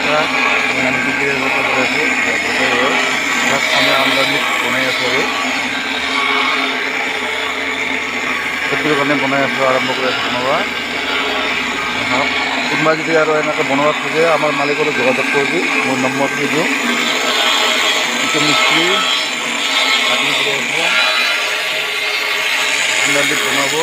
এটা আমি আমদানি বনাই আছো আৰু সেইটোৰ কাৰণে বনাই আছো আৰম্ভ কৰি আছো বনোৱা কোনোবা যদি আৰু এনেকৈ বনোৱা খোজে আমাৰ মালিকৰ যোগাযোগ কৰিবি মোৰ নম্বৰটো দি দিওঁ এইটো মিস্ত্ৰী কাটিং কৰি আছে আমদানি বনাব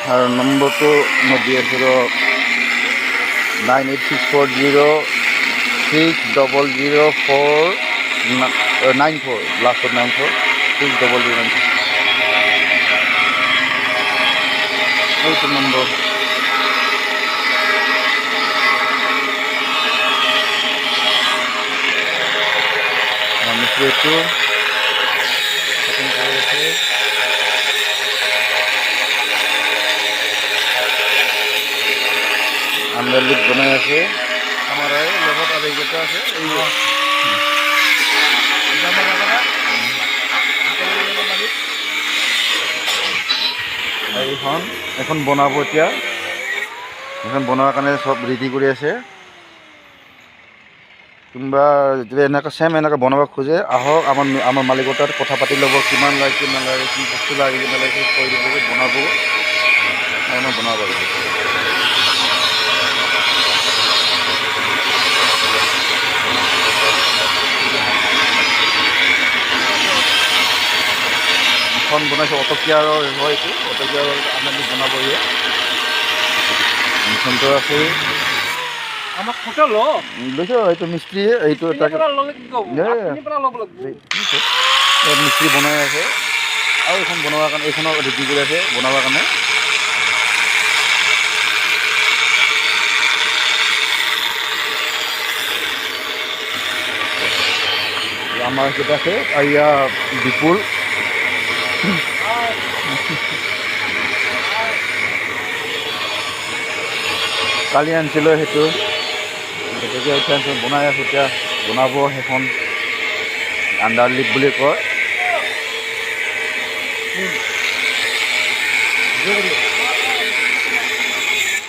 আৰু নম্বৰটো মই দি আছোঁ 986406004994 লাষ্টত 94 6009 এইটো নম্বৰ মিস্ত্ৰীটো কাটিং কৰি আছে আমদানি বনাই আছে আমাৰ এই লগত আৰু এইকেইটা আছে এখন বনাব এতিয়া এখন বনোৱাৰ কাৰণে চব ৰেডি কৰি আছে কোনোবা যদি এনেকৈ চেম এনেকৈ বনাব খোজে আহক আমাৰ মালিকৰ তাত কথা পাতি ল'ব কিমান লাগে কি নালাগে কি বস্তু লাগে কি নালাগে কৈ দিব বনাব আৰু বনাব পাৰিব এখন বনাইছে অটকীয়াৰ হয় এইটো অটকীয়াৰ আমদানি বনাব ইয়ে মিছনটো আছে আমাক ফটো ল লৈছো এইটো মিস্ত্ৰী এইটো মিস্ত্ৰী বনাই আছে আৰু এইখন বনোৱাৰ কাৰণে এইখনৰ ৰেডি কৰি আছে বনাবৰ কাৰণে আমাৰ কেইটা আছে আৰু ইয়াৰ বিপুল কালি আনিছিলোঁ সেইটো গতিকে এতিয়া বনাই আছোঁ এতিয়া বনাব সেইখন আণ্ডাৰ লিপ বুলি কয়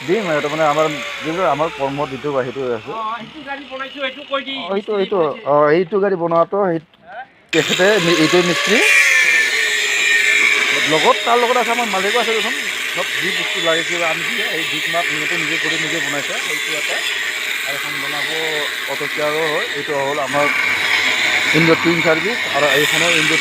দিম আৰু তাৰমানে আমাৰ কৰ্মত যিটো সেইটো আছে এইটো গাড়ী বনোৱাটো তেখেতে এইটো মিস্ত্ৰী লগত তাৰ লগত আছে আমাৰ মালিকো আছে দেখোন চব যি বস্তু লাগিছিল আমি এই দুখ মাপ সিহঁতে নিজে কৰি নিজে বনাইছে সেইটো এটা আৰু এখন বনাব অটকীয়াৰো হয় এইটো হ'ল আমাৰ ইণ্ডিয়া টুইন ছাৰ্ভিচ আৰু এইখনৰ ইণ্ডিয়া